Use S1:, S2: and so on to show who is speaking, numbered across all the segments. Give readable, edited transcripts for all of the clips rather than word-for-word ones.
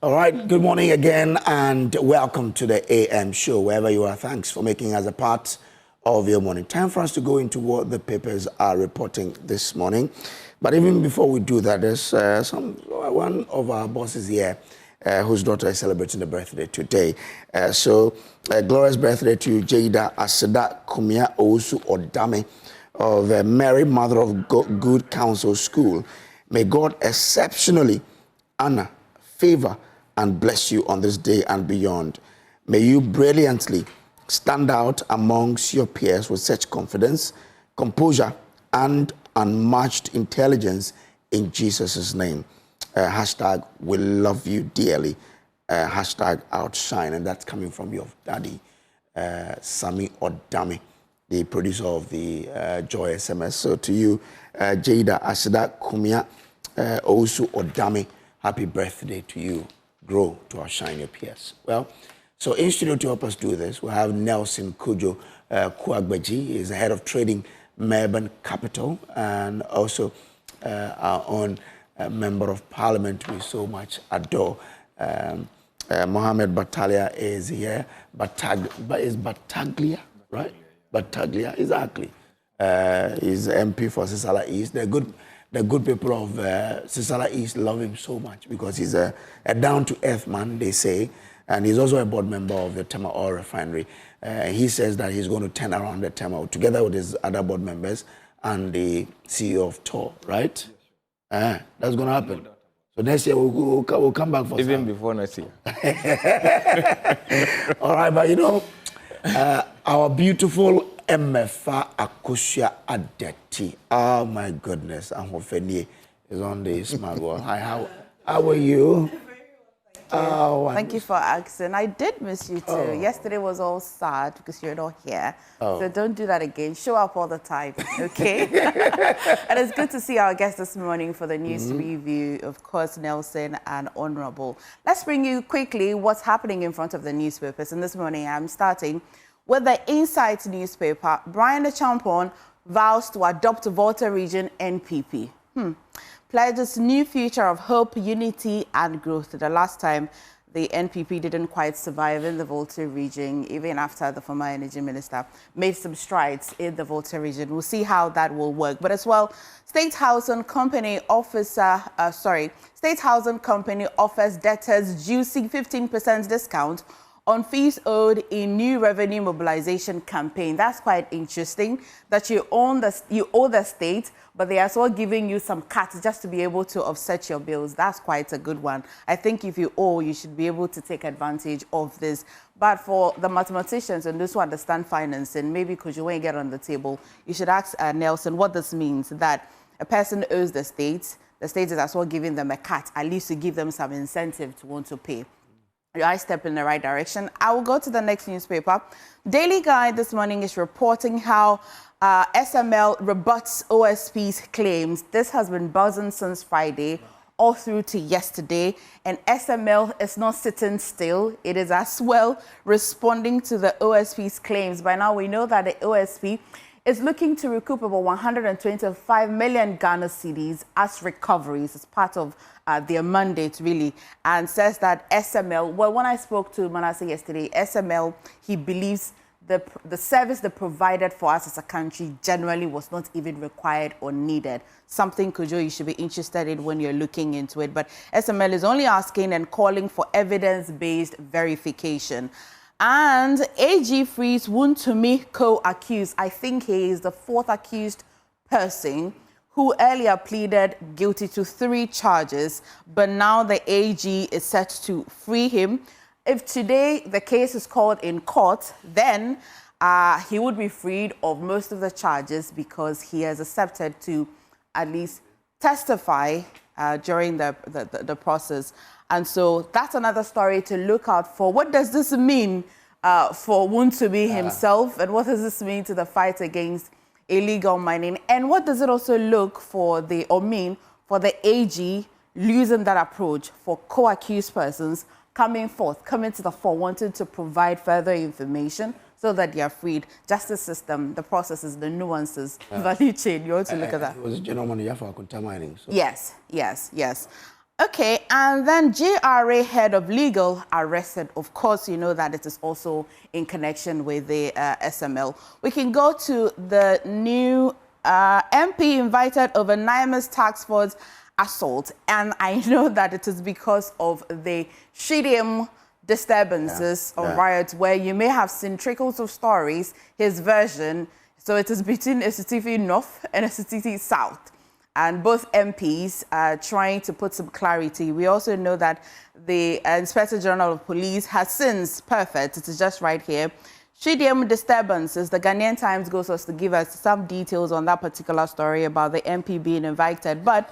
S1: All right, good morning again and welcome to the AM show. Wherever you are, thanks for making us a part of your morning. Time for us to go into what the papers are reporting this morning. But even before we do that, there's one of our bosses here whose daughter is celebrating the birthday today. Glorious birthday to Jada Aseda Kumia Ousu Odame of Mary Mother of Good Counsel School. May God exceptionally honor, favor, and bless you on this day and beyond. May you brilliantly stand out amongst your peers with such confidence, composure, and unmatched intelligence in Jesus' name. Hashtag we love you dearly. Hashtag outshine. And that's coming from your daddy, Sami Odame, the producer of the GRA-SML. So to you, Jada Aseda Kumia Ousu Odame, happy birthday to you. Grow to outshine your peers. Well, so in studio to help us do this, we have Nelson Kojo Kuagbeji. He is the head of trading Melbourne Capital, and also our own member of parliament we so much adore. Mohammed Battaglia is here. Is Battaglia, right? Battaglia, exactly. He's MP for Sisala East. The good people of Sisala East love him so much because he's a down-to-earth man, they say, and he's also a board member of the Tema Oil Refinery. He says that he's going to turn around the Tema together with his other board members and the CEO of TOR, right? That's going to happen. So next year we'll come back for
S2: even before next year.
S1: All right, but you know, our beautiful MFA Akosia Adeti. Oh my goodness, Ahofeni is on the smart world. Hi, how are you? Oh,
S3: thank you for asking. I did miss you too. Oh. Yesterday was all sad because you're not here. Oh. So don't do that again. Show up all the time, okay? And it's good to see our guests this morning for the news review, of course, Nelson and Honorable. Let's bring you quickly what's happening in front of the newspapers. And this morning I'm starting with the Insight newspaper. Brian the Champon vows to adopt Volta Region NPP. Pledges new future of hope, unity, and growth. The last time the NPP didn't quite survive in the Volta region, even after the former energy minister made some strides in the Volta region. We'll see how that will work. But as well, State Housing Company offers debtors juicy 15% discount on fees owed in new revenue mobilization campaign. That's quite interesting that you owe the state, but they are also giving you some cuts just to be able to offset your bills. That's quite a good one. I think if you owe, you should be able to take advantage of this. But for the mathematicians and those who understand financing, maybe because you won't get on the table, you should ask Nelson what this means, that a person owes the state is as well giving them a cut, at least to give them some incentive to want to pay. I step in the right direction. I will go to the next newspaper. Daily Guide this morning is reporting how SML rebuts OSP's claims. This has been buzzing since Friday, all through to yesterday. And SML is not sitting still. It is as well responding to the OSP's claims. By now, we know that the OSP is looking to recoup about 125 million Ghana cedis as recoveries as part of their mandate, really, and says that SML, well, when I spoke to Manasseh yesterday, SML, he believes the service they provided for us as a country generally was not even required or needed. Something, Kojo, you should be interested in when you're looking into it. But SML is only asking and calling for evidence-based verification. And AG frees Wontumi co-accused. I think he is the fourth accused person who earlier pleaded guilty to 3 charges, but now the AG is set to free him. If today the case is called in court, then he would be freed of most of the charges because he has accepted to at least testify during the process. And so that's another story to look out for. What does this mean for Wontumi himself, and what does this mean to the fight against illegal mining? And what does it also look for mean for the AG losing that approach for co-accused persons coming to the fore, wanting to provide further information so that they are freed? Justice system, the processes, the nuances, value chain. You want to look at that.
S1: It was a gentleman here for mining. So.
S3: Yes. Okay, and then GRA head of legal arrested. Of course, you know that it is also in connection with the SML. We can go to the new MP invited over Naima's task force assault. And I know that it is because of the Shidium disturbances or riots where you may have seen trickles of stories, his version. So it is between STV North and STV South. And both MPs are trying to put some clarity. We also know that the Inspector General of Police has since, perfect, it is just right here, Shidium disturbances. The Ghanaian Times goes us to give us some details on that particular story about the MP being invited. But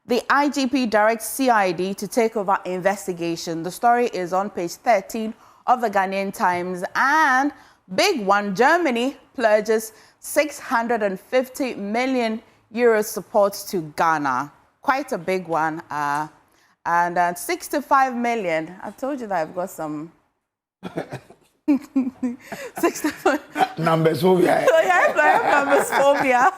S3: the IGP directs CID to take over investigation. The story is on page 13 of the Ghanaian Times. And big one, Germany pledges 650 million Euro support to Ghana. Quite a big one. And 65 million. I told you that I've got some 65
S1: numbers phobia.
S3: So yeah, I have numbers phobia.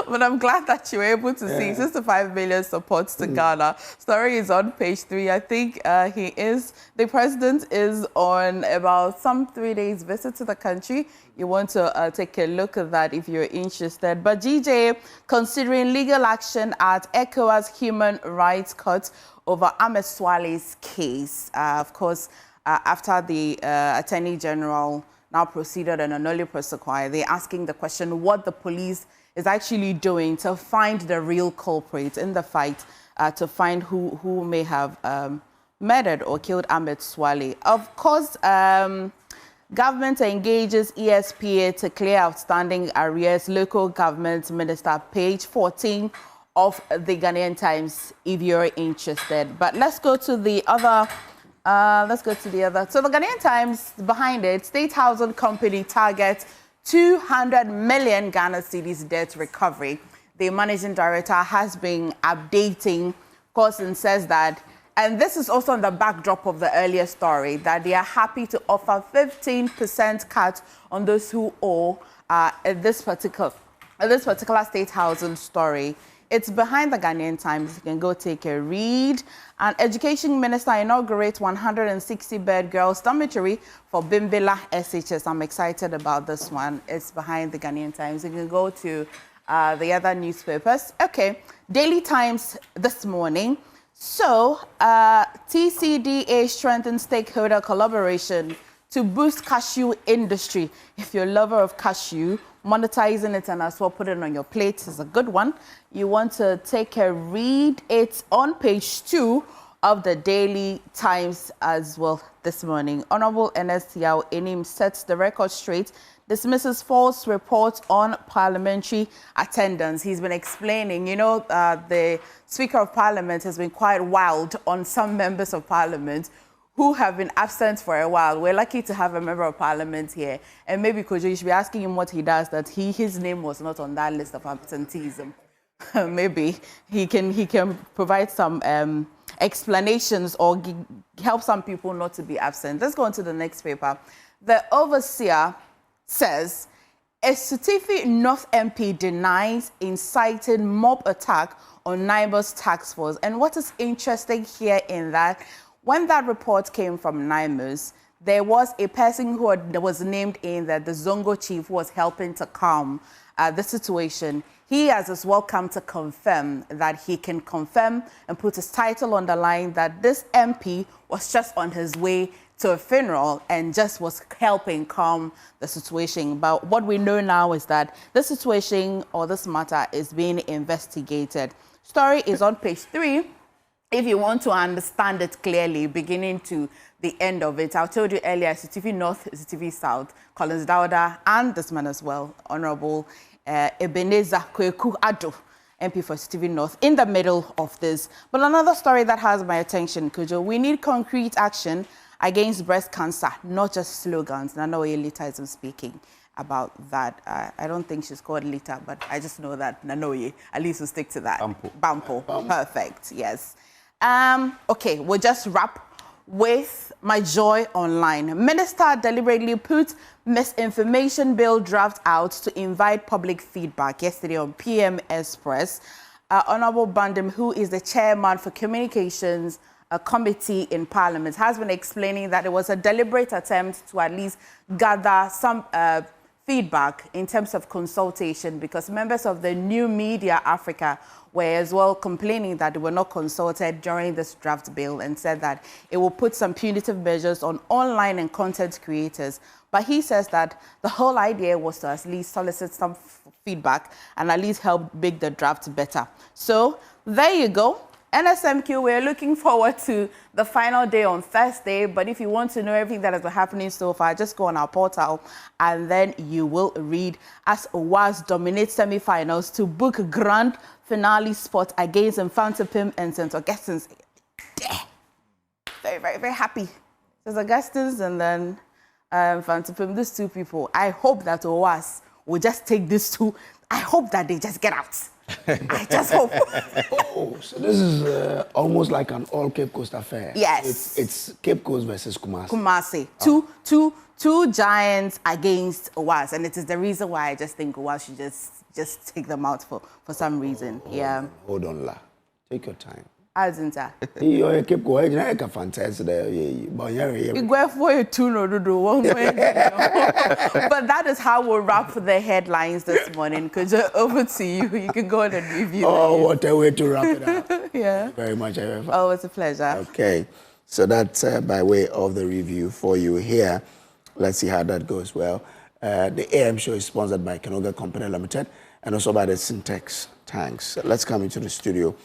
S3: But I'm glad that you were able to see 65 million support to Ghana. Story is on page 3. I think the president is on about some 3 days visit to the country. You want to take a look at that if you're interested. But GJ considering legal action at ECOWAS Human Rights Court over Ahmed Swale's case. Of course, after the Attorney General now proceeded on a nolle prosequi, they're asking the question what the police is actually doing to find the real culprit in the fight, to find who may have murdered or killed Ahmed Swale. Of course, government engages ESPA to clear outstanding arrears. Local government minister, page 14 of the Ghanaian Times, if you're interested. But let's go to the other. So the Ghanaian Times, behind it, State Housing Company targets 200 million Ghana cedis debt recovery. The managing director has been updating, of course, and says that, and this is also on the backdrop of the earlier story, that they are happy to offer 15% cut on those who owe this particular state housing story. It's behind the Ghanaian Times. You can go take a read. And Education Minister inaugurates 160-bed girls' dormitory for Bimbila SHS. I'm excited about this one. It's behind the Ghanaian Times. You can go to the other newspapers. Okay, Daily Times this morning. So, TCDA strengthens stakeholder collaboration to boost cashew industry. If you're a lover of cashew, monetizing it and as well put it on your plate is a good one. You want to take a read. It's on page 2 of the Daily Times as well this morning. Honorable NSTL Enim sets the record straight, dismisses false reports on parliamentary attendance. He's been explaining, you know, the Speaker of Parliament has been quite wild on some members of Parliament who have been absent for a while. We're lucky to have a member of Parliament here. And maybe, Kojo, you should be asking him what he does, that his name was not on that list of absenteeism. Maybe he can provide some explanations or help some people not to be absent. Let's go on to the next paper. The overseer says, a Sutifi North MP denies inciting mob attack on Naima's task force. And what is interesting here in that, when that report came from Naimas, there was a person who was named in that the Zongo chief was helping to calm the situation. He has as well come to confirm that he can confirm and put his title on the line that this MP was just on his way to a funeral and just was helping calm the situation. But what we know now is that the situation or this matter is being investigated. Story is on page 3. If you want to understand it clearly, beginning to the end of it, I told you earlier, CTV North, CTV South, Collins Dauda, and this man as well, Honorable Ebenezer Kweku Ado, MP for CTV North, in the middle of this. But another story that has my attention, Kujo, we need concrete action against breast cancer, not just slogans. And I know Lita isn't speaking about that. I don't think she's called Lita, but I just know that Nanoye, at least we'll stick to that. Bampo. Perfect, yes. Okay, we'll just wrap with My Joy Online. Minister deliberately put misinformation bill draft out to invite public feedback yesterday on PM Express. Honorable Bandem, who is the chairman for Communications Committee in Parliament, has been explaining that it was a deliberate attempt to at least gather some feedback in terms of consultation, because members of the New Media Africa were as well complaining that they were not consulted during this draft bill, and said that it will put some punitive measures on online and content creators. But he says that the whole idea was to at least solicit some feedback and at least help make the draft better. So there you go. NSMQ, we're looking forward to the final day on Thursday. But if you want to know everything that has been happening so far, just go on our portal and then you will read, as OWAS dominates semi-finals to book grand finale spot against Infanta Pim and St. Augustine's. Yeah. Very, very, very happy. St. Augustine's and then Infanta Pim, these two people. I hope that OWAS will just take these two. I hope that they just get out. I just hope.
S1: Oh, so this is almost like an all Cape Coast affair.
S3: Yes.
S1: It's Cape Coast versus Kumasi.
S3: Kumasi. Oh. Two giants against OWAS. And it is the reason why I just think OWAS should just take them out for some reason. Yeah.
S1: Hold on, La. Take your time.
S3: Azinta.
S1: You're a Cape Coast, you're a fantastic. You
S3: go for a two no do one way. But that is how we'll wrap the headlines this morning. Because over to you. You can go on and review.
S1: Oh, what a way to wrap it up.
S3: Yeah.
S1: Thank you very much, Eva.
S3: Oh, it's a pleasure.
S1: Okay. So that's by way of the review for you here. Let's see how that goes. Well, the AM show is sponsored by Kenoga Company Limited and also by the Syntex Tanks. Let's come into the studio.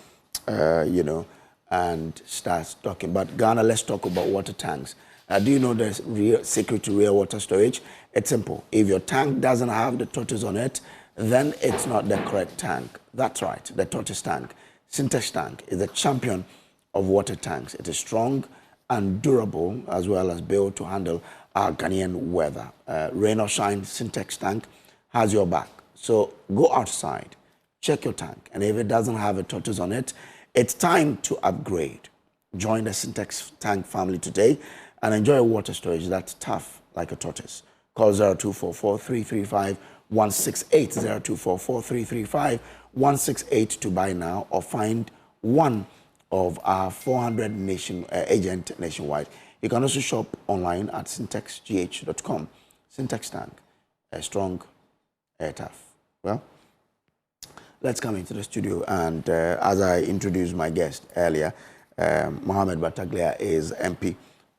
S1: And start talking. But Ghana, let's talk about water tanks. Do you know the secret to real water storage? It's simple. If your tank doesn't have the tortoise on it, then it's not the correct tank. That's right, the tortoise tank. Syntex tank is the champion of water tanks. It is strong and durable, as well as built to handle our Ghanaian weather. Rain or shine, Syntex tank has your back. So go outside, check your tank, and if it doesn't have a tortoise on it, it's time to upgrade. Join the Syntex tank family today and enjoy a water storage that's tough like a tortoise. Call 0244-335-168, 0244-335-168 to buy now, or find one of our 400 agent nationwide. You can also shop online at syntexgh.com. Syntex tank, strong, tough. Well, let's come into the studio, and as I introduced my guest earlier, Mohamed Battaglia is MP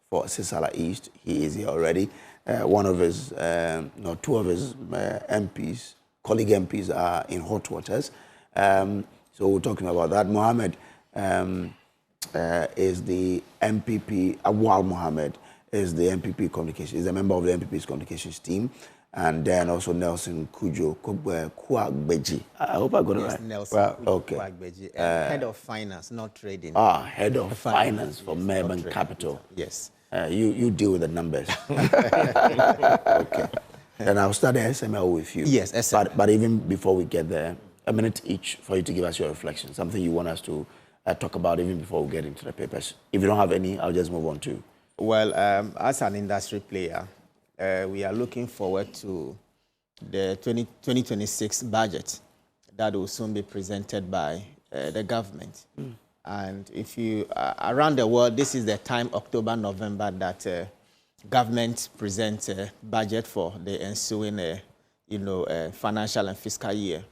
S1: for Sisala East. He is here already. One of his, two of his MPs, colleague MPs, are in hot waters. So we're talking about that. Mohamed is the MPP. Awal Mohamed is the MPP communication. He's a member of the MPP's communications team. And then also Nelson Kujo Kwagbeji. I hope I got it right.
S2: Nelson Kwagbeji, head of finance, not trading.
S1: Head of finance for Melbourne Capital.
S2: Yes.
S1: You deal with the numbers. Okay. Then I'll start the SML with you.
S2: Yes, SML.
S1: But even before we get there, a minute each for you to give us your reflection. Something you want us to talk about even before we get into the papers. If you don't have any, I'll just move on to.
S2: Well, as an industry player, we are looking forward to the 2026 budget that will soon be presented by the government. And if you, around the world, this is the time, October, November, that government presents a budget for the ensuing, financial and fiscal year.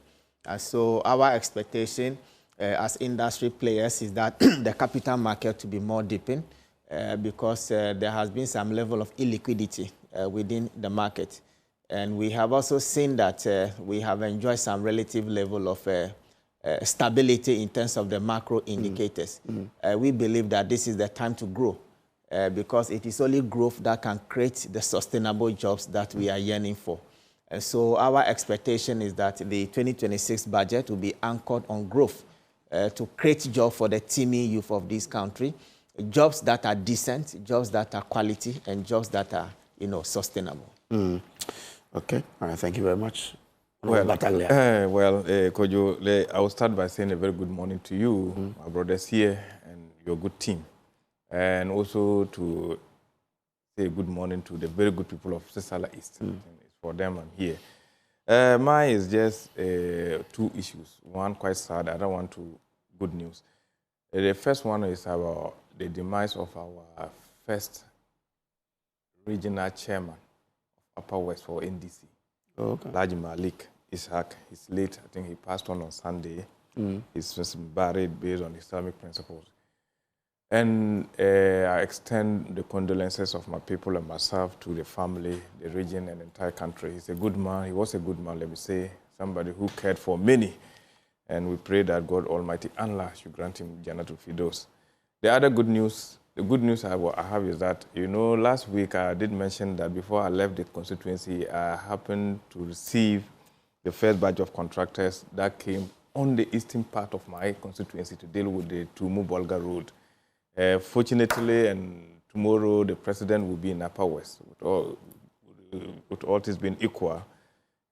S2: So our expectation as industry players is that the capital market to be more deepened because there has been some level of illiquidity within the market. And we have also seen that we have enjoyed some relative level of stability in terms of the macro indicators. We believe that this is the time to grow because it is only growth that can create the sustainable jobs that we are yearning for. And so our expectation is that the 2026 budget will be anchored on growth to create jobs for the teeming youth of this country, jobs that are decent, jobs that are quality, and jobs that are sustainable.
S1: Okay, all right, thank you very much.
S4: Well, Kojo, I will start by saying a very good morning to you, my brothers here, and your good team. And also to say good morning to the very good people of Sisala East. It's for them I'm here. Mine is just two issues. One quite sad, the other one good news. The first one is about the demise of our first regional chairman of Upper West for NDC. Okay. Laji Malik Ishaq. He's late. I think he passed on Sunday. He's just buried based on Islamic principles. And I extend the condolences of my people and myself to the family, the region, and the entire country. He's a good man. He was a good man, let me say, somebody who cared for many. And we pray that God Almighty, Allah, should grant him Jannatul Firdaus. The other good news, the good news I have is that, last week I did mention that before I left the constituency, I happened to receive the first batch of contractors that came on the eastern part of my constituency to deal with the Tumu-Bolga Road. Fortunately, and tomorrow the president will be in Upper West, with all this being equal,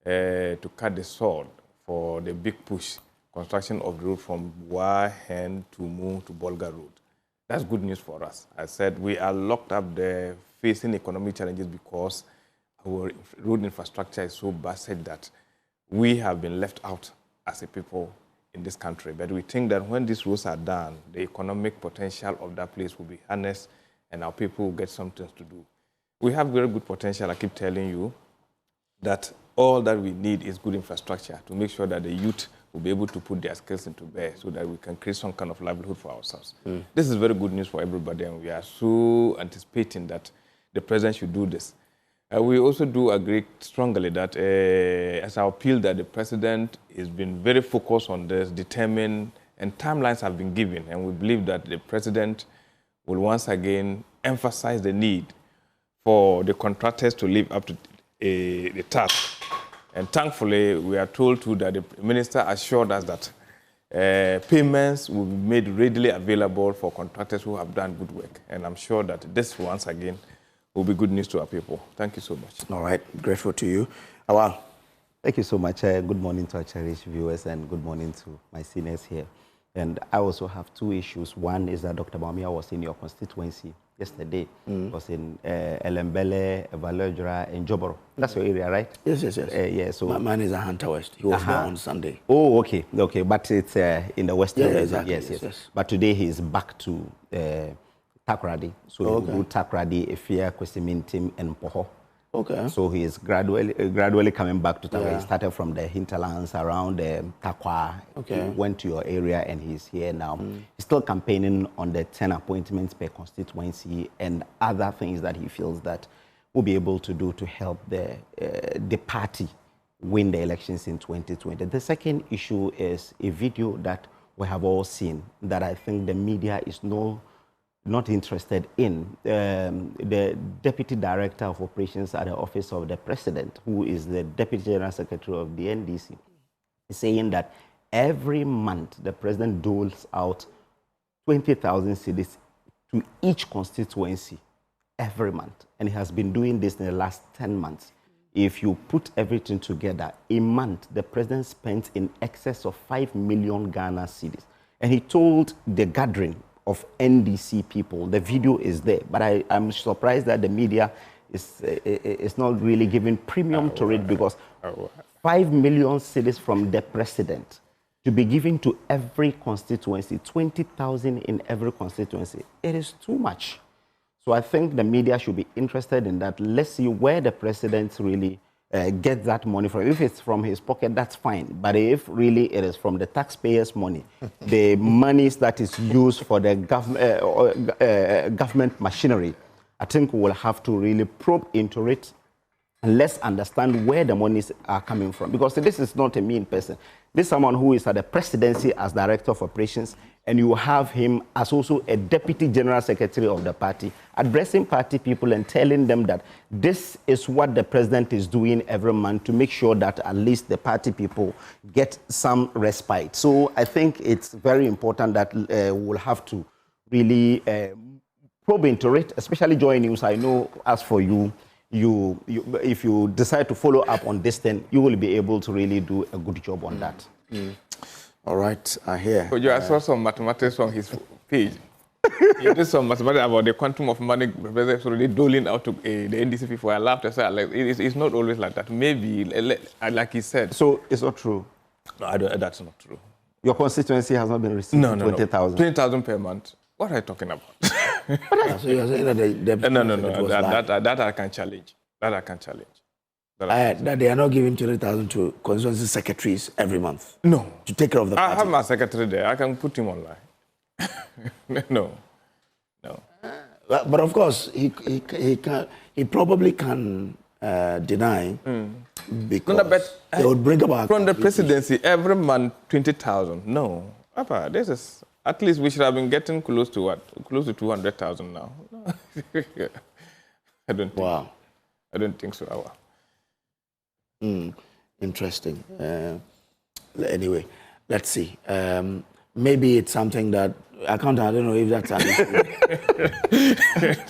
S4: to cut the sword for the big push, construction of the road from Wahen to Tumu to Bolga Road. That's good news for us. I said we are locked up there facing economic challenges because our road infrastructure is so bad that we have been left out as a people in this country. But we think that when these roads are done, the economic potential of that place will be harnessed and our people will get something to do. We have very good potential. I keep telling you that all that we need is good infrastructure to make sure that the youth will be able to put their skills into bear so that we can create some kind of livelihood for ourselves. This is very good news for everybody, and we are so anticipating that the president should do this. We also do agree strongly that, as I appeal, that the president has been very focused on this, determined, and timelines have been given. And we believe that the president will once again emphasize the need for the contractors to live up to the task. And thankfully, we are told too that the minister assured us that payments will be made readily available for contractors who have done good work. And I'm sure that this, once again, will be good news to our people. Thank you so much.
S1: All right. Grateful to you. Awal.
S5: Thank you so much. Good morning to our cherished viewers and good morning to my seniors here. And I also have two issues. One is that Dr. Bawumia was in your constituency yesterday. Was in Elembele, Evalojra, and Joboro. That's your area, right?
S1: Yes.
S5: Yeah. So
S1: mine is a Hunter West. He was there on Sunday.
S5: Oh, okay. But it's in the western region.
S1: Exactly.
S5: Yes. But today he's back to Takoradi. So he will do Takoradi, Efia, Kwesimintim, and Poho.
S1: Okay.
S5: So he is gradually coming back to Takoradi. He started from the hinterlands around Takwa.
S1: Okay.
S5: He went to your area and he's here now. He's still campaigning on the 10 appointments per constituency and other things that he feels that will be able to do to help the party win the elections in 2020. The second issue is a video that we have all seen that I think the media is not interested in. The Deputy Director of Operations at the Office of the President, who is the Deputy General Secretary of the NDC, is saying that every month the President doles out 20,000 cedis to each constituency every month. And he has been doing this in the last 10 months. If you put everything together, a month, the President spends in excess of 5 million Ghana cedis. And he told the gathering of NDC people, the video is there, but I'm surprised that the media is not really giving premium to it, because 5 million cedis from the president to be given to every constituency, 20,000 in every constituency, it is too much. So I think the media should be interested in that. Let's see where the president really get that money from. If it's from his pocket, that's fine. But if really it is from the taxpayers' money, the monies that is used for the government machinery, I think we will have to really probe into it and let's understand where the monies are coming from. Because this is not a mean person. This is someone who is at the presidency as Director of Operations, and you have him as also a Deputy General Secretary of the party, addressing party people and telling them that this is what the president is doing every month to make sure that at least the party people get some respite. So I think it's very important that we'll have to really probe into it, especially Joy News. I know, as for you, if you decide to follow up on this, then you will be able to really do a good job on that.
S1: All right, I hear.
S4: I saw some mathematics on his page. He did some mathematics about the quantum of money already doling out to the NDC people. I laughed. I said, like, it's not always like that. Maybe, like he said.
S5: So it's not true?
S4: No, that's not true.
S5: Your constituency has not been receiving 20,000?
S4: 20,000 per month. What are you talking about?
S1: So you're saying that
S4: That I can challenge.
S1: That they are not giving 20,000 to constituency secretaries every month?
S4: No.
S1: To take care of the party?
S4: I have my secretary there. I can put him online. No.
S1: But of course, he probably can deny because they would bring about...
S4: From the presidency, every month, 20,000. No. Papa, this is... At least we should have been getting close to what? Close to 200,000 now. I don't think.
S1: Wow.
S4: I don't think so.
S1: Interesting. Anyway, let's see. Maybe it's something that accountant, I don't know if that's an issue.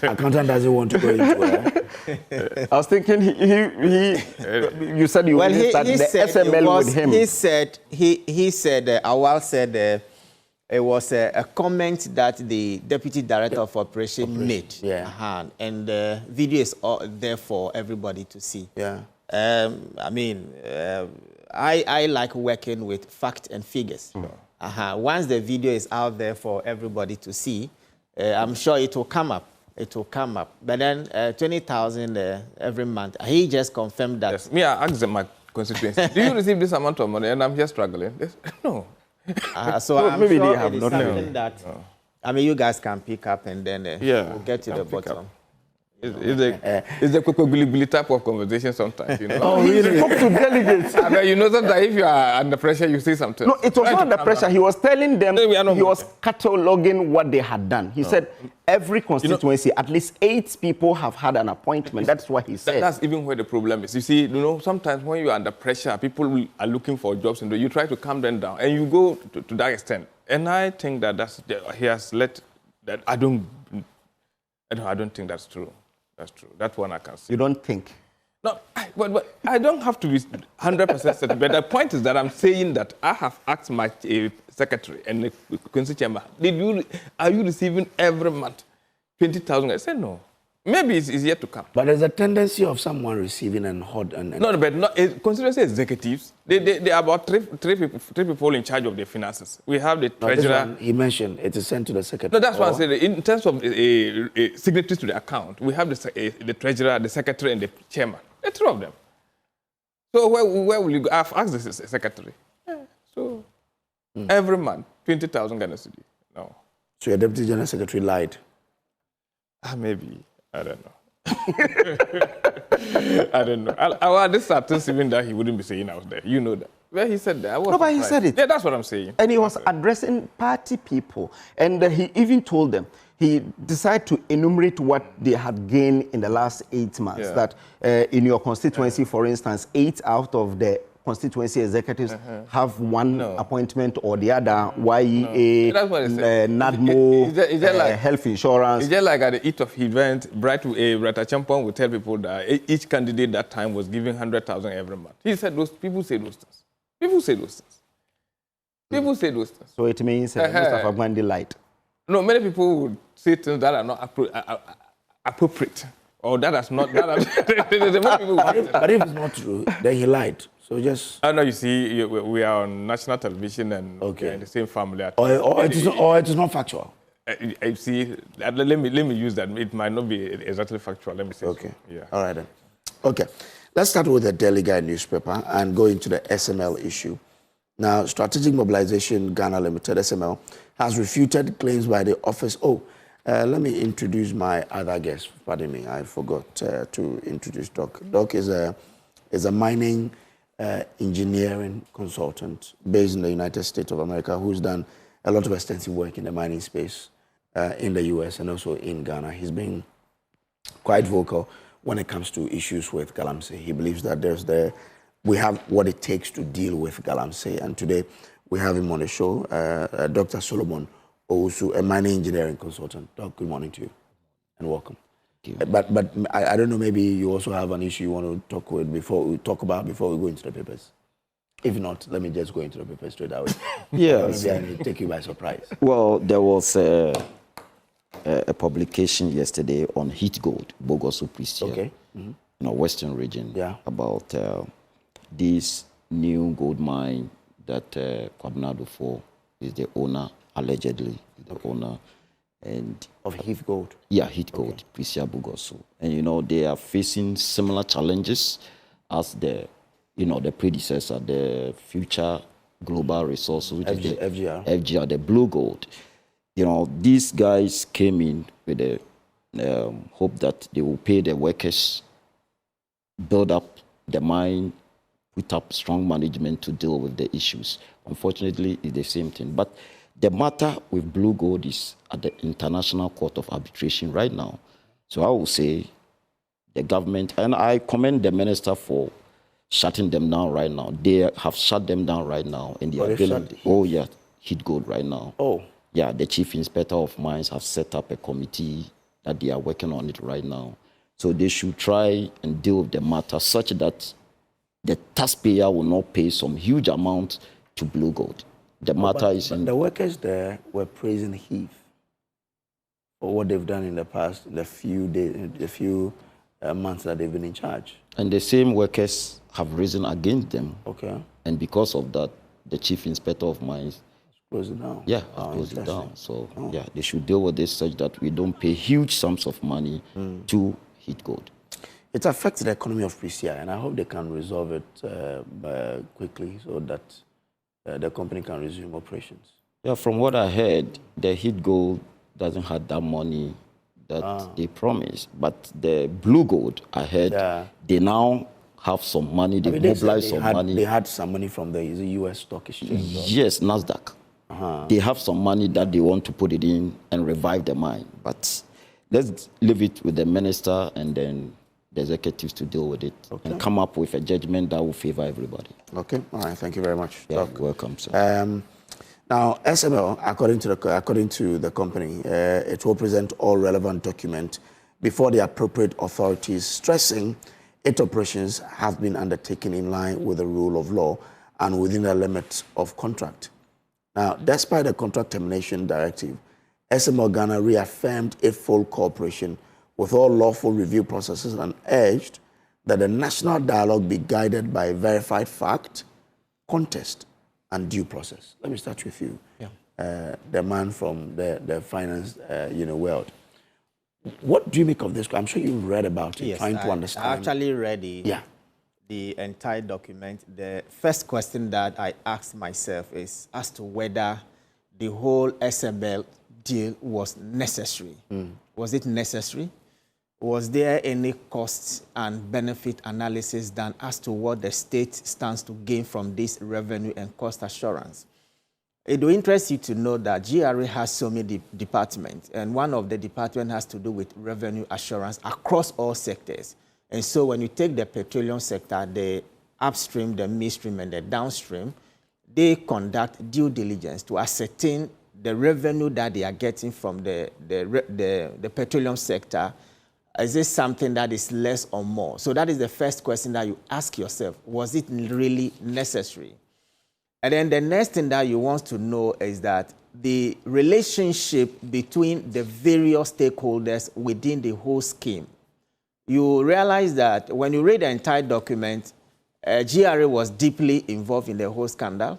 S1: Accountant doesn't want to go into it.
S5: I was thinking you said you wanted to start the SML with him.
S2: He said, Awal said, it was a comment that the Deputy Director of Operation made.
S1: Yeah.
S2: And the video is there for everybody to see.
S1: Yeah.
S2: I mean, I like working with fact and figures. Once the video is out there for everybody to see, I'm sure it will come up. But then 20,000 every month. He just confirmed that.
S4: Yes. Me, I asked my constituency, do you receive this amount of money? And I'm just struggling. No.
S2: So I'm
S5: maybe
S2: sure
S5: they have
S2: it is
S5: not
S2: something that, I mean, you guys can pick up and then we'll get to the bottom.
S4: It's a quick type of conversation sometimes, you know.
S5: Oh, really? Talk to delegates.
S4: I mean, you know, sometimes if you are under pressure, you say something.
S5: No, it was not under pressure. He was telling them, he was cataloging what they had done. He said every constituency, at least 8 people have had an appointment. That's what he said.
S4: That's even where the problem is. You see, you know, sometimes when you are under pressure, people are looking for jobs, and you try to calm them down, and you go to that extent. And I think that he has let that. I don't think that's true. That's true. That's one I can see.
S5: You don't think?
S4: No, but I don't have to be 100% certain. But the point is that I'm saying that I have asked my secretary and the constituency chairman, are you receiving every month 20,000? I said no. Maybe it's yet to come.
S1: But there's a tendency of someone receiving and
S4: No, but not constituency executives. They are about three people in charge of their finances. We have the treasurer.
S1: He mentioned it is sent to the secretary.
S4: No, that's what I said. In terms of signatories to the account, we have the treasurer, the secretary, and the chairman. The 3 of them. So where will you go? I've asked the secretary. Yeah. So every month, 20,000 Ghana cedi. No.
S1: So your deputy general secretary lied?
S4: Maybe. I don't know. I don't know. I this sentence even that he wouldn't be saying I was there. You know that. Well, he said that. I was
S5: no, but he said it.
S4: Yeah, that's what I'm saying.
S5: And he was addressing party people. And he even told them, he decided to enumerate what they had gained in the last 8 months. Yeah. That in your constituency, for instance, 8 out of the constituency executives have one appointment or the other, YEA, NADMO, health insurance.
S4: It's just like at the Eat of event, Bright Champon would tell people that each candidate that time was giving 100,000 every month. He said people say those things. People say those things.
S5: So it means Mr. Gwandi lied.
S4: No, many people would say things that are not appropriate. Or that is not...
S1: But if it's not true, then he lied. So just...
S4: I know, you see, we are on national television and we are in the same family.
S1: Or it is not factual.
S4: I see, let me use that. It might not be exactly factual. Let me say
S1: okay.
S4: So. Yeah.
S1: All right then. Okay. Let's start with the Daily Guide newspaper and go into the SML issue. Now, Strategic Mobilisation Ghana Limited, SML, has refuted claims by the office. Let me introduce my other guest. Pardon me, I forgot to introduce Doc. Doc is a mining engineering consultant based in the United States of America who's done a lot of extensive work in the mining space in the US and also in Ghana. He's been quite vocal when it comes to issues with Galamsey. He believes that we have what it takes to deal with Galamsey. And today we have him on the show, Dr. Solomon Owusu, a mining engineering consultant. Doc, good morning to you and welcome. But I don't know, maybe you also have an issue you want to before we go into the papers. If not, let me just go into the papers straight away.
S5: Yes.
S1: Maybe I may take you by surprise.
S5: Well, there was
S6: a publication yesterday on heat gold, Bogoso Pristia,
S1: Okay.
S6: you know, Western region,
S1: Yeah.
S6: about this new gold mine that Kwabnado 4 is the owner, allegedly the owner, and
S1: Of Heath Gold.
S6: yeah, heat gold, Pristia Bogoso, and you know they are facing similar challenges as the, you know, the predecessor, the Future Global Resources, which is the FGR, the blue gold. You know, these guys came in with the hope that they will pay the workers, build up the mine, put up strong management to deal with the issues. Unfortunately, it's the same thing. But the matter with blue gold is at the International Court of Arbitration right now. So I will say the government, and I commend the minister for shutting them down right now. They have shut them down right now. And they are building, heat gold right now.
S1: Oh.
S6: Yeah, the chief inspector of mines have set up a committee that they are working on it right now. So they should try and deal with the matter such that the taxpayer will not pay some huge amount to blue gold. The matter is in...
S1: The workers there were praising Heath for what they've done in the past, the few days, the few months that they've been in charge.
S6: And the same workers have risen against them.
S1: Okay.
S6: And because of that, the chief inspector of mines
S1: close it down.
S6: Yeah, close it down. So yeah, they should deal with this such that we don't pay huge sums of money to heat gold.
S1: It affects the economy of Pristia, and I hope they can resolve it quickly so that the company can resume operations.
S6: Yeah, from what I heard, the heat gold doesn't have that money that they promised, but the blue gold, I heard, they now have some money. They mobilized some money.
S1: They had some money from the U.S. stock exchange.
S6: Yes, NASDAQ. They have some money that they want to put it in and revive the mine. But let's leave it with the minister and then the executives to deal with it and come up with a judgment that will favor everybody.
S1: Okay. All right. Thank you very much.
S6: Yeah, welcome, sir.
S1: Now, SML, according to the company, it will present all relevant documents before the appropriate authorities, stressing its operations have been undertaken in line with the rule of law and within the limits of contract. Now, despite the contract termination directive, SML Ghana reaffirmed its full cooperation with all lawful review processes and urged that the national dialogue be guided by verified fact, contest, and due process. Let me start with you, the man from the finance world. What do you make of this? I'm sure you've read about it, trying to understand.
S2: I actually read the entire document. The first question that I asked myself is as to whether the whole SML deal was necessary. Was it necessary? Was there any cost and benefit analysis done as to what the state stands to gain from this revenue and cost assurance? It will interest you to know that GRA has so many departments, and one of the departments has to do with revenue assurance across all sectors. And so when you take the petroleum sector, the upstream, the midstream, and the downstream, they conduct due diligence to ascertain the revenue that they are getting from the petroleum sector. Is this something that is less or more? So that is the first question that you ask yourself. Was it really necessary? And then the next thing that you want to know is that the relationship between the various stakeholders within the whole scheme. You realize that when you read the entire document, GRA was deeply involved in the whole scandal.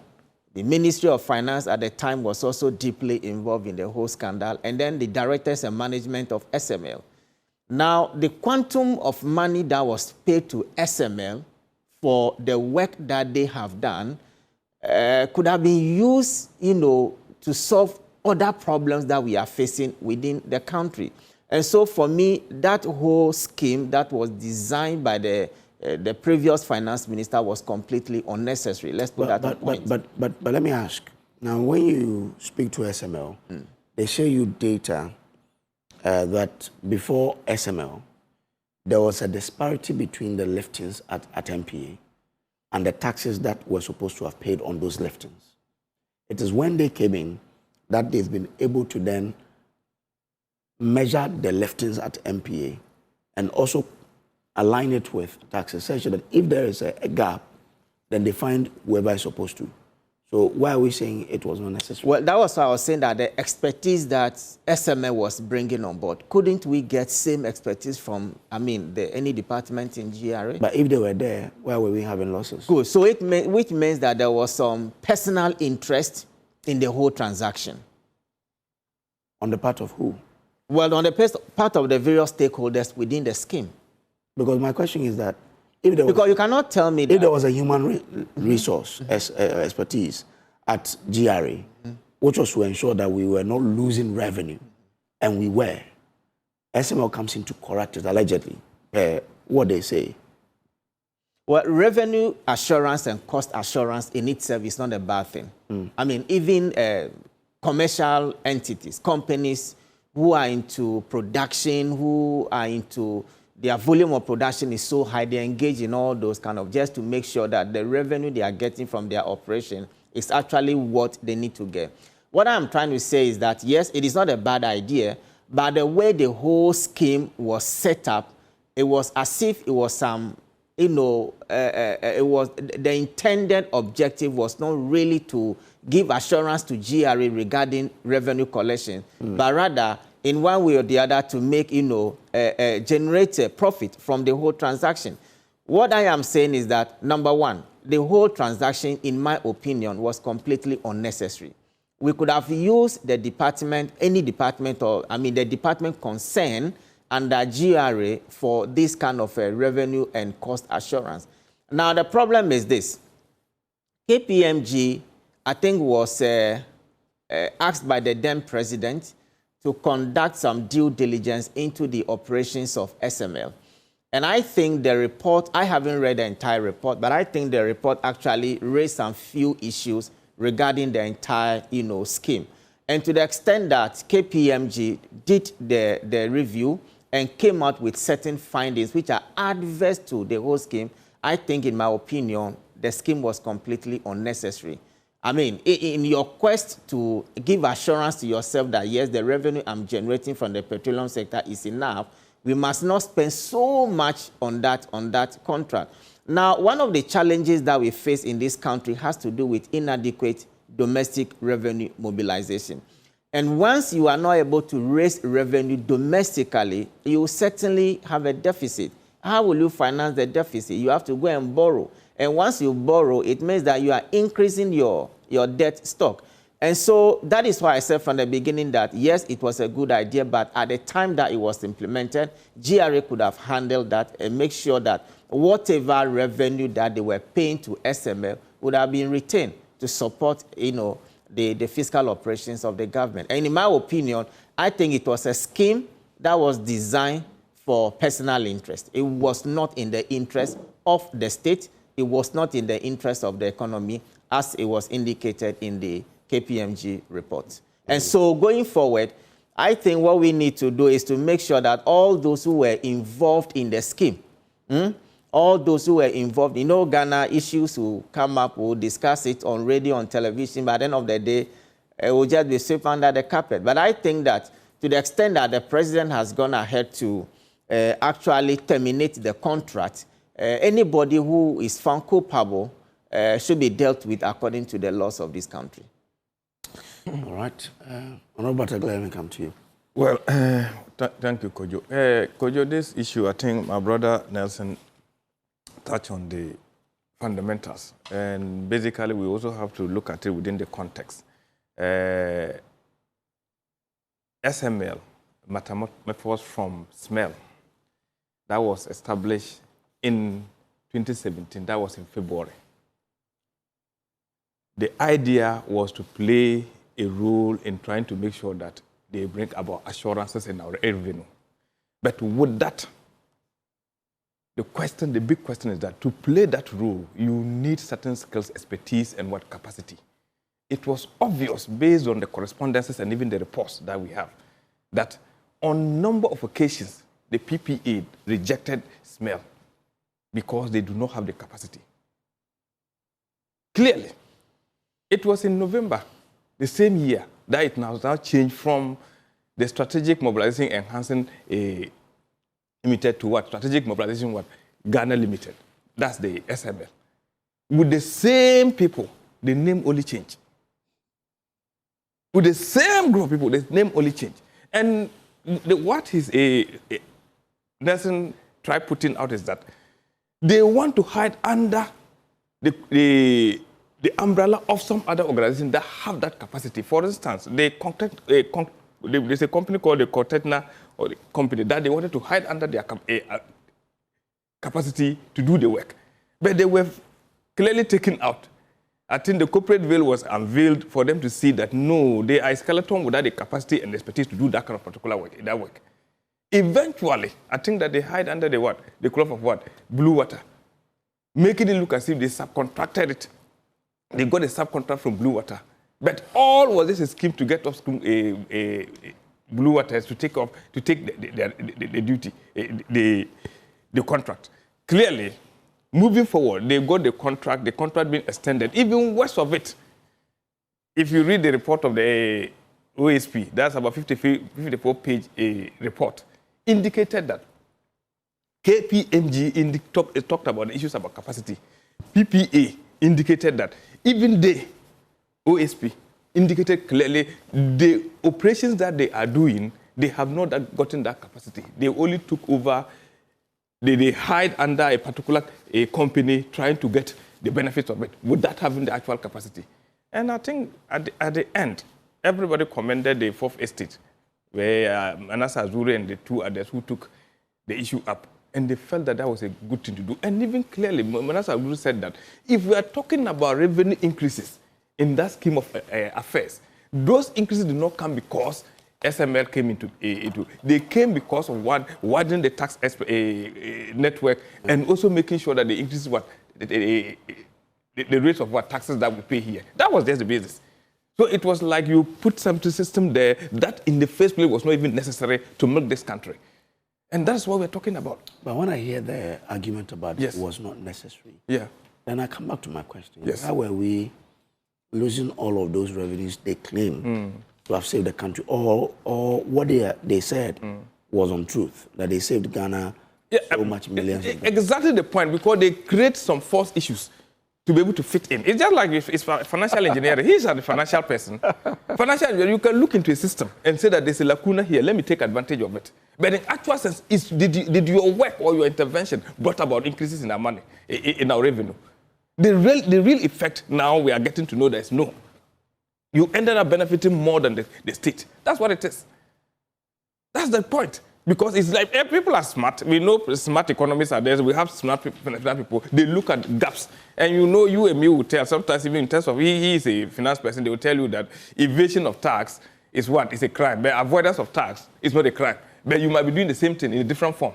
S2: The Ministry of Finance at the time was also deeply involved in the whole scandal. And then the directors and management of SML. Now, the quantum of money that was paid to SML for the work that they have done could have been used, to solve other problems that we are facing within the country. And so for me, that whole scheme that was designed by the previous finance minister was completely unnecessary. Let's put that on point.
S1: But let me ask. Now, when you speak to SML, they show you data that before SML, there was a disparity between the liftings at MPA and the taxes that were supposed to have paid on those liftings. It is when they came in that they've been able to then measure the liftings at MPA and also align it with taxes, such that if there is a gap, then they find whoever is supposed to. So why are we saying it was not necessary?
S2: Well, that was why I was saying that the expertise that SML was bringing on board, couldn't we get same expertise from, any department in GRA?
S1: But if they were there, why were we having losses?
S2: Good. So which means that there was some personal interest in the whole transaction.
S1: On the part of who?
S2: Well, on the part of the various stakeholders within the scheme.
S1: Because my question is that if there was,
S2: because you cannot tell me that
S1: if there was a human resource expertise at GRA, which was to ensure that we were not losing revenue, and we were, SML comes in to correct it, allegedly, what they say.
S2: Well, revenue assurance and cost assurance in itself is not a bad thing. Even commercial entities, companies who are into production, who are into their volume of production is so high, they engage in all those kind of, just to make sure that the revenue they are getting from their operation is actually what they need to get. What I'm trying to say is that, yes, it is not a bad idea, but the way the whole scheme was set up, it was as if it was some, it was the intended objective was not really to give assurance to GRA regarding revenue collection, but rather in one way or the other to make, generate a profit from the whole transaction. What I am saying is that, number one, the whole transaction, in my opinion, was completely unnecessary. We could have used the department, any department, or the department concerned under GRA for this kind of revenue and cost assurance. Now, the problem is this. KPMG, I think, was asked by the then president to conduct some due diligence into the operations of SML. And I think the report, I haven't read the entire report, but I think the report actually raised some few issues regarding the entire, scheme. And to the extent that KPMG did the review and came out with certain findings which are adverse to the whole scheme, I think, in my opinion, the scheme was completely unnecessary. In your quest to give assurance to yourself that, yes, the revenue I'm generating from the petroleum sector is enough, we must not spend so much on that contract. Now, one of the challenges that we face in this country has to do with inadequate domestic revenue mobilization. And once you are not able to raise revenue domestically, you will certainly have a deficit. How will you finance the deficit? You have to go and borrow. And once you borrow, it means that you are increasing your debt stock. And so that is why I said from the beginning that, yes, it was a good idea, but at the time that it was implemented, GRA could have handled that and make sure that whatever revenue that they were paying to SML would have been retained to support, the fiscal operations of the government. And in my opinion, I think it was a scheme that was designed for personal interest. It was not in the interest of the state. It was not in the interest of the economy, as it was indicated in the KPMG report. And so going forward, I think what we need to do is to make sure that all those who were involved in the scheme, all those who were involved, Ghana issues will come up, we'll discuss it on radio, on television, but at the end of the day, it will just be swept under the carpet. But I think that to the extent that the president has gone ahead to actually terminate the contract, anybody who is found culpable should be dealt with according to the laws of this country.
S1: All right. Honorable Bataglia, let me come to you.
S4: Well, thank you, Kojo. Kojo, this issue, I think my brother Nelson touched on the fundamentals. And basically, we also have to look at it within the context. SML, metamorphosed from SML, that was established in 2017. That was in February. The idea was to play a role in trying to make sure that they bring about assurances in our revenue. But with that, the big question is that to play that role, you need certain skills, expertise, and what capacity. It was obvious, based on the correspondences and even the reports that we have, that on a number of occasions, the PPA rejected SML because they do not have the capacity. Clearly, it was in November, the same year, that it now changed from the Strategic Mobilisation Enhancing Limited to what? Strategic Mobilisation Ghana Limited. That's the SML. With the same people the name only changed. With the same group of people, the name only changed. And what is Nelson tried putting out is that they want to hide under the umbrella of some other organization that have that capacity. For instance, there's a company called the Cortetna, or the company that they wanted to hide under their capacity to do the work. But they were clearly taken out. I think the corporate veil was unveiled for them to see that no, they are a skeleton without the capacity and expertise to do that kind of particular work, that work. Eventually, I think that they hide under the what? The cloth of what? Blue water. Making it look as if they subcontracted it. They got a subcontract from Blue Water. But all was just a scheme to get off Blue Waters to take the duty, the contract. Clearly, moving forward, they got the contract being extended. Even worse of it, if you read the report of the OSP, that's about 54-page report, indicated that KPMG talked about the issues about capacity. PPA indicated that even the OSP indicated clearly the operations that they are doing, they have not gotten that capacity. They only took over, they hide under a particular company trying to get the benefits of it without having the actual capacity. And I think at the end, everybody commended the Fourth Estate, where Manasa Azure and the two others who took the issue up. And they felt that that was a good thing to do. And even clearly, Manasa Azure said that if we are talking about revenue increases in that scheme of affairs, those increases did not come because SML came into they came because of widening the tax network and also making sure that they increase what the rates of what taxes that we pay here. That was just the basis. So it was like you put some system there that in the first place was not even necessary to milk this country. And that's what we're talking about.
S1: But when I hear the argument about it was not necessary, then I come back to my question.
S4: Yes.
S1: How were we losing all of those revenues they claim to have saved the country? Or what they said was untruth, that they saved Ghana so much millions of dollars.
S4: Exactly the point, because they create some false issues to be able to fit in. It's just like it's financial engineering. He's a financial person. Financial engineering, you can look into a system and say that there's a lacuna here, let me take advantage of it. But in actual sense, did your work or your intervention brought about increases in our money, in our revenue? The real effect now we are getting to know that is no. You ended up benefiting more than the state. That's what it is. That's the point. Because it's like people are smart. We know smart economists are there. We have smart people. They look at gaps. And you and me will tell, sometimes even in terms of, he is a finance person, they will tell you that evasion of tax is what? It's a crime. But avoidance of tax is not a crime. But you might be doing the same thing in a different form.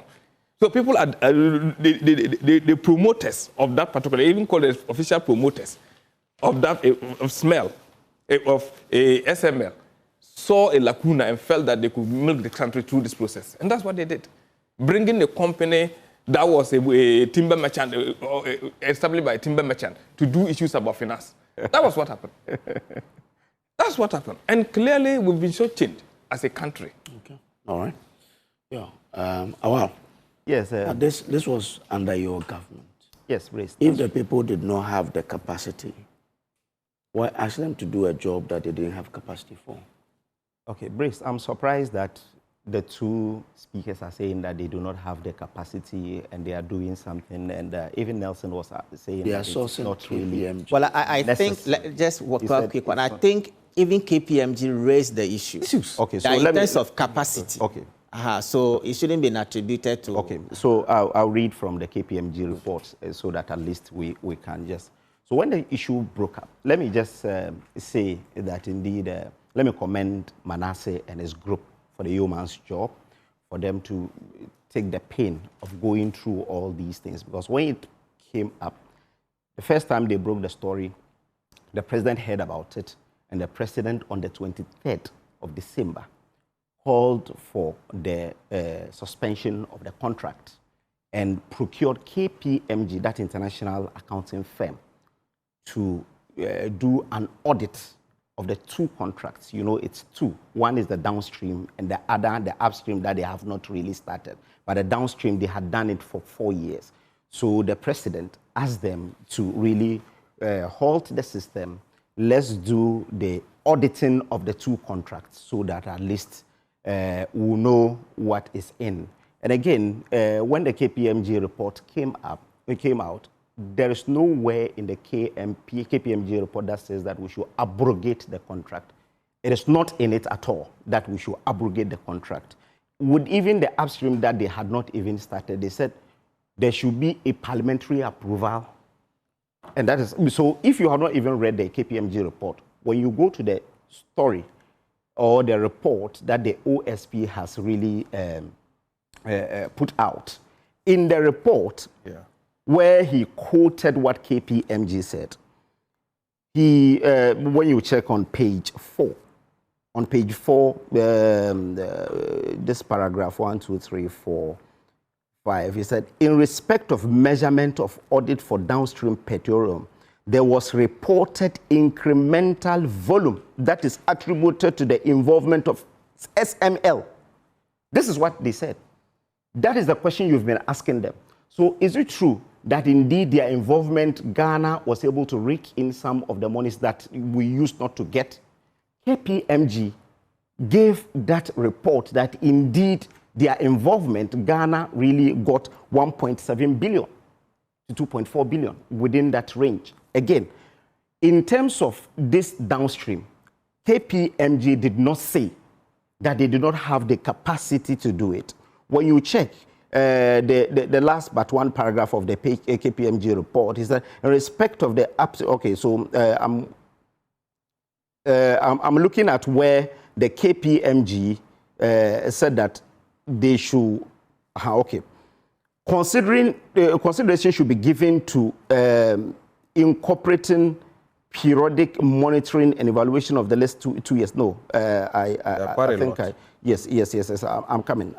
S4: So people are the promoters of that particular, even called as official promoters of that of SML, of SML, saw a lacuna and felt that they could milk the country through this process. And that's what they did. Bringing the company that was a timber merchant, established by a timber merchant, to do issues about finance. That was what happened. That's what happened. And clearly, we've been shortchanged as a country.
S1: Okay. All right. Yeah. Well,
S5: yes.
S1: This was under your government.
S5: Yes, please.
S1: If the people did not have the capacity, why ask them to do a job that they didn't have capacity for?
S5: Okay, Brace, I'm surprised that the two speakers are saying that they do not have the capacity and they are doing something, and even Nelson was saying that it's not really.
S2: Well, I think, just a quick one, I think even KPMG raised the issues.
S5: Okay, so
S2: in terms of capacity.
S5: Okay.
S2: So it shouldn't be attributed to...
S5: Okay, so I'll read from the KPMG reports so that at least we can just... So when the issue broke up, let me just say that indeed, let me commend Manasseh and his group for the yeoman's job, for them to take the pain of going through all these things. Because when it came up, the first time they broke the story, the president heard about it, and the president on the 23rd of December called for the suspension of the contract and procured KPMG, that international accounting firm, to do an audit of the two contracts. It's two. One is the downstream and the other, the upstream, that they have not really started. But the downstream, they had done it for 4 years. So the president asked them to really halt the system. Let's do the auditing of the 2 contracts so that at least we'll know what is in. And again, when the KPMG report came out, there is nowhere in the KPMG report that says that we should abrogate the contract. It is not in it at all that we should abrogate the contract. With even the upstream that they had not even started, they said there should be a parliamentary approval. And that is, so if you have not even read the KPMG report, when you go to the story or the report that the OSP has really put out, in the report, where he quoted what KPMG said, he, when you check on page 4, this paragraph 1, 2, 3, 4, 5, he said, in respect of measurement of audit for downstream petroleum, there was reported incremental volume that is attributed to the involvement of SML. This is what they said. That is the question you've been asking them. So is it true that indeed their involvement, Ghana was able to rake in some of the monies that we used not to get? KPMG gave that report that indeed their involvement, Ghana really got 1.7 billion to 2.4 billion within that range. Again, in terms of this downstream, KPMG did not say that they did not have the capacity to do it. When you check the last but one paragraph of the KPMG report, is that in respect of the okay, so I'm looking at where the KPMG said that they should, okay, consideration should be given to incorporating periodic monitoring and evaluation of the last 2 years. No, I think yes, I'm coming.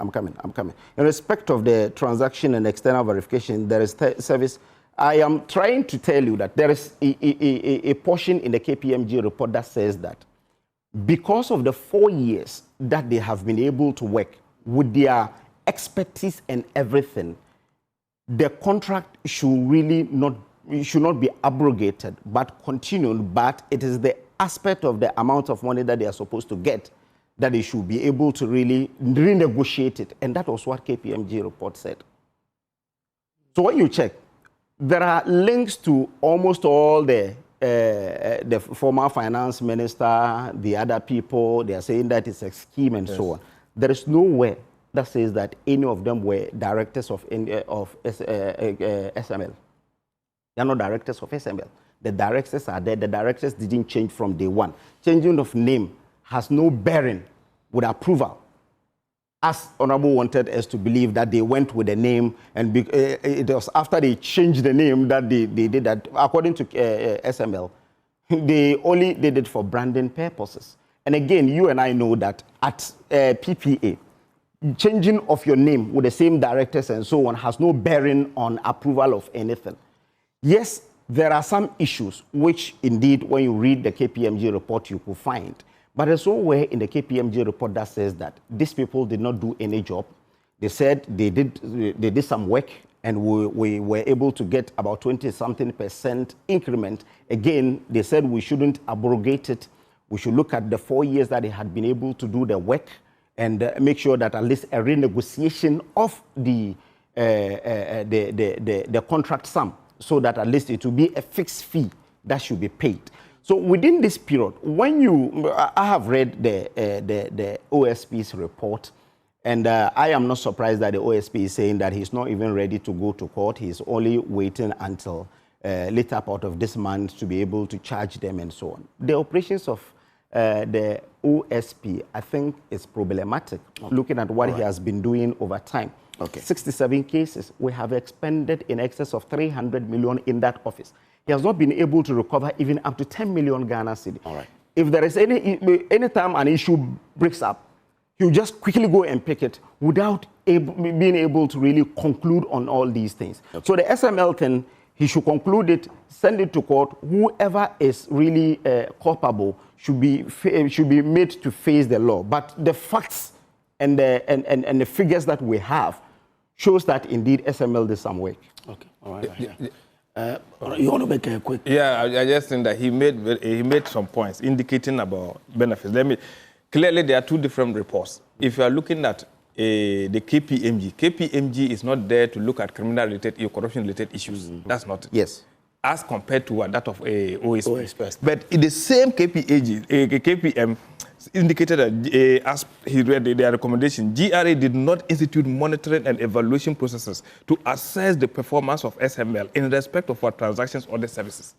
S5: In respect of the transaction and external verification, there is service. I am trying to tell you that there is a portion in the KPMG report that says that because of the 4 years that they have been able to work with their expertise and everything, the contract should really not be abrogated, but continued. But it is the aspect of the amount of money that they are supposed to get that they should be able to really renegotiate it. And that was what KPMG report said. So when you check, there are links to almost all the former finance minister, the other people. They are saying that it's a scheme and so on. There is nowhere that says that any of them were directors of SML. They are not directors of SML. The directors are there. The directors didn't change from day one. Changing of name has no bearing with approval. As Honorable wanted us to believe that they went with the name, and it was after they changed the name that they did that. According to SML, they only did it for branding purposes. And again, you and I know that at PPA, changing of your name with the same directors and so on has no bearing on approval of anything. Yes, there are some issues which indeed when you read the KPMG report you could find. But there's nowhere in the KPMG report that says that these people did not do any job. They said they did some work and we were able to get about 20-something% increment. Again, they said we shouldn't abrogate it. We should look at the 4 years that they had been able to do the work and make sure that at least a renegotiation of the contract sum, so that at least it will be a fixed fee that should be paid. So within this period, when I have read the OSP's report, and I am not surprised that the OSP is saying that he's not even ready to go to court. He's only waiting until later part of this month to be able to charge them and so on. The operations of the OSP, I think, is problematic, looking at what he has been doing over time. 67 cases. We have expended in excess of 300 million in that office. He has not been able to recover even up to 10 million Ghana cedi. If there is any time an issue breaks up, he'll just quickly go and pick it without being able to really conclude on all these things. So the SML thing, he should conclude it, send it to court. Whoever is really culpable should be made to face the law. But the facts and the figures that we have shows that indeed SML did some work.
S1: Okay, all right. You want to make a quick?
S4: Yeah, I just think that he made some points indicating about benefits. Clearly, there are two different reports. If you are looking at the KPMG is not there to look at criminal-related, corruption-related issues. That's not it. Yes. As compared to that of OSP. But in the same KPM indicated that as he read their recommendation, GRA did not institute monitoring and evaluation processes to assess the performance of SML in respect of our transactions or the services.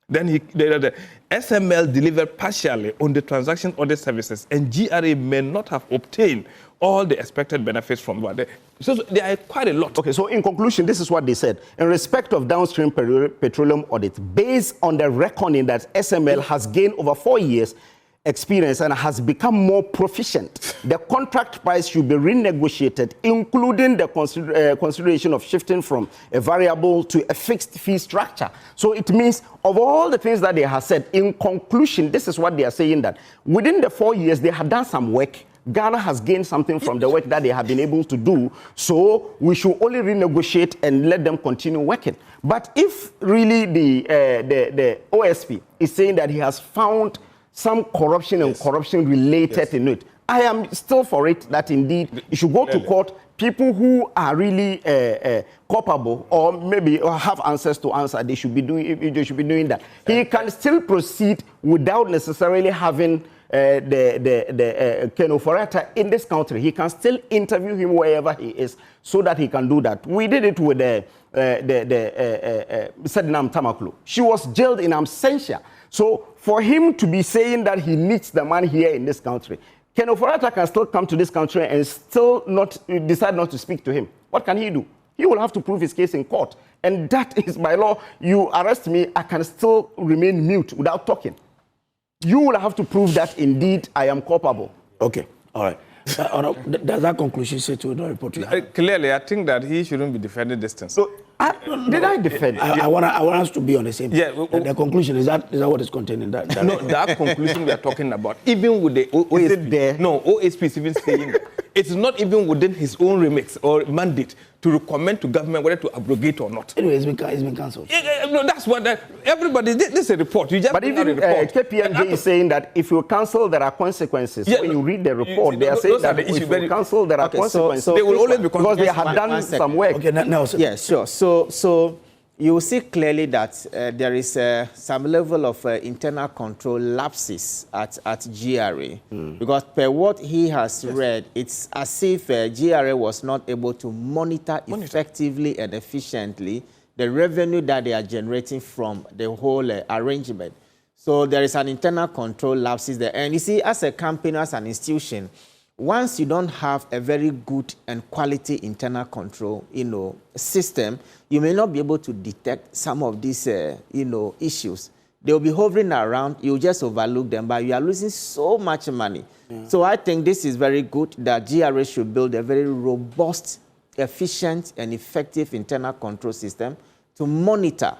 S4: Then the SML delivered partially on the transaction or the services, and GRA may not have obtained all the expected benefits from what so there are quite a lot.
S7: Okay, so in conclusion, this is what they said. In respect of downstream petroleum audit, based on the reckoning that SML has gained over 4 years experience and has become more proficient, the contract price should be renegotiated, including the consideration of shifting from a variable to a fixed fee structure. So it means of all the things that they have said, in conclusion, this is what they are saying, that within the 4 years, they have done some work. Ghana has gained something from the work that they have been able to do, so we should only renegotiate and let them continue working. But if really the OSP is saying that he has found some corruption and corruption related in it, I am still for it that indeed you should go to court. People who are really culpable or maybe have answers to answer, they should be doing that. He can still proceed without necessarily having Ken Oforata in this country. He can still interview him wherever he is so that he can do that. We did it with Sednam Tamaklo. She was jailed in absentia. So for him to be saying that he needs the man here in this country, Ken Oforata can still come to this country and still decide not to speak to him. What can he do? He will have to prove his case in court. And that is by law. You arrest me, I can still remain mute without talking. You will have to prove that indeed I am culpable.
S1: Okay, all right. Does that conclusion say to the report?
S4: Clearly, I think that he shouldn't be defending this thing.
S7: So, did I defend?
S1: I want us to be on the same.
S4: Yeah.
S1: The conclusion is that what is contained in that?
S4: No, that conclusion we are talking about, even with the OSP.
S7: Is it there?
S4: No, OSP is even saying that it's not even within his own remit or mandate to recommend to government whether to abrogate or not.
S1: Anyway, it's been cancelled.
S4: No, that's what everybody. This is a report. You just
S7: but even KPMG is saying that if you cancel, there are consequences. Yeah, when you read the report, they are saying that if you cancel, there are consequences.
S4: So they will always be
S7: because they have done some work.
S2: Okay,
S1: Nelson.
S2: Yeah, sure. So you will see clearly that there is some level of internal control lapses at GRA. Because per what he has read, it's as if GRA was not able to monitor effectively and efficiently the revenue that they are generating from the whole arrangement. So there is an internal control lapses there. And you see, as a company, as an institution, once you don't have a very good and quality internal control, system, you may not be able to detect some of these, issues. They'll be hovering around. You just overlook them, but you are losing so much money. Yeah. So I think this is very good that GRA should build a very robust, efficient, and effective internal control system to monitor,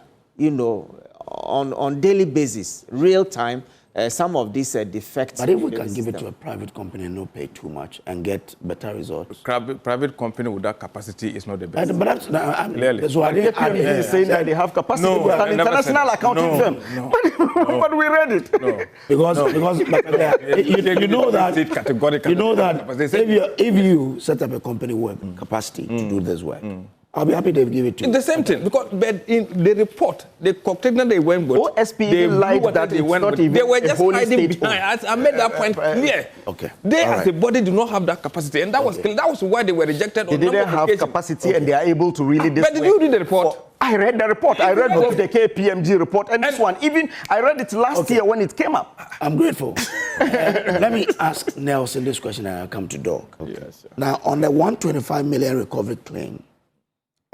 S2: on daily basis, real time, some of these defects.
S1: But if we can give it to a private company and not pay too much and get better results.
S4: Private company with that capacity is not the best.
S1: But that's
S4: clearly.
S1: So I didn't
S7: saying that they have capacity.
S4: No,
S7: with an international accounting firm.
S4: No.
S7: But we read it.
S4: No.
S1: Because you know that if you set up a company with capacity to do this work, I'll be happy to give it to you.
S4: It's the same thing, because but in the report, the container they went with,
S7: OSP they lied that they went not even
S4: they were just hiding
S7: behind.
S4: I made that point clear.
S1: Okay.
S4: They as a body do not have that capacity, and that was why they were rejected.
S7: They didn't have capacity, and they are able to really.
S4: But did you read the report?
S7: I read the report. I read both the KPMG report and this one. Even I read it last year when it came up.
S1: I'm grateful. Let me ask Nelson this question, and I'll come to Doc.
S4: Yes,
S1: now, on the 125 million recovery claim,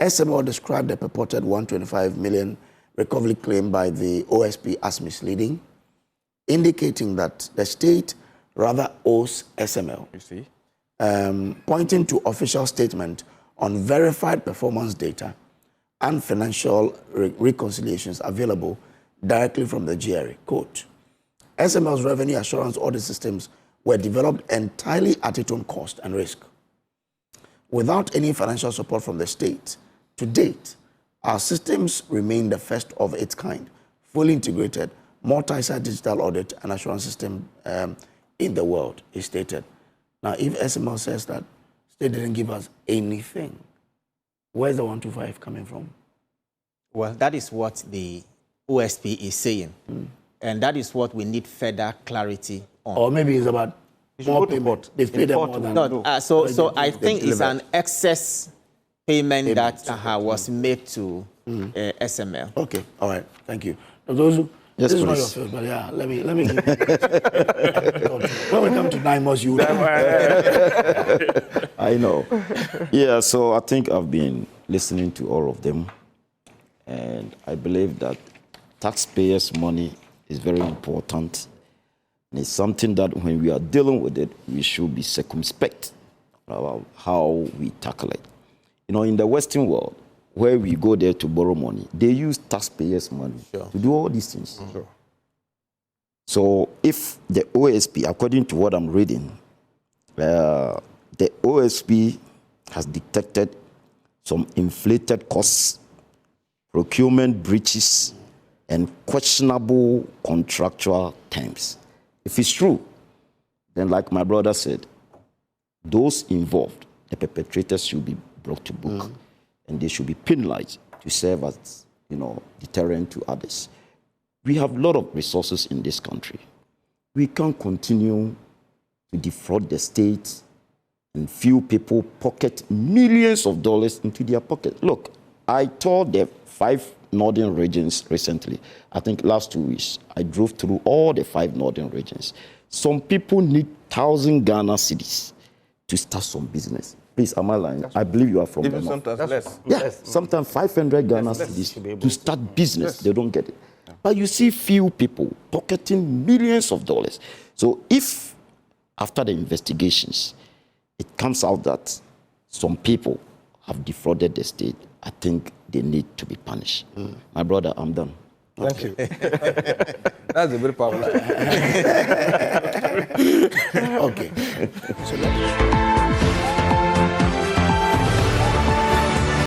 S1: SML described the purported 125 million recovery claim by the OSP as misleading, indicating that the state rather owes SML.
S4: You see?
S1: Pointing to official statement on verified performance data and financial reconciliations available directly from the GRA. Quote, SML's revenue assurance audit systems were developed entirely at its own cost and risk, without any financial support from the state. To date, Our systems remain the first of its kind, fully integrated, multi-site digital audit and assurance system in the world, is stated. Now, if SML says that state didn't give us anything, where's the 125 coming from?
S2: Well, that is what the OSP is saying. And that is what we need further clarity on.
S1: Or maybe it's about more payment. They've paid them more than...
S2: No, so I think it's an excess payment that was made to SML.
S1: Okay, all right, thank you. Now, those who,
S6: yes,
S1: this is
S6: please.
S1: not your first, but yeah, let me give you when we come to 9 months, you
S6: I know. Yeah, so I think I've been listening to all of them, and I believe that taxpayers' money is very important. And it's something that when we are dealing with it, we should be circumspect about how we tackle it. You know, in the Western world, where we go there to borrow money, they use taxpayers' money to do all these things.
S4: Sure.
S6: So if the OSP, according to what I'm reading, the OSP has detected some inflated costs, procurement breaches, and questionable contractual terms. If it's true, then like my brother said, those involved, the perpetrators should be brought to book, and they should be penalized to serve as, deterrent to others. We have a lot of resources in this country. We can't continue to defraud the state and few people pocket millions of dollars into their pocket. Look, I toured the 5 northern regions recently. I think last 2 weeks, I drove through all the 5 northern regions. Some people need 1,000 Ghana cedis to start some business. Please, am I lying? I believe you are from
S4: Even
S6: the north.
S4: sometimes less.
S6: Yeah, sometimes 500 Ghana cedis to start business. They don't get it. But you see few people pocketing millions of dollars. So if, after the investigations, it comes out that some people have defrauded the state, I think they need to be punished. My brother, I'm done.
S4: Thank you. That's a very powerful.
S1: Okay. So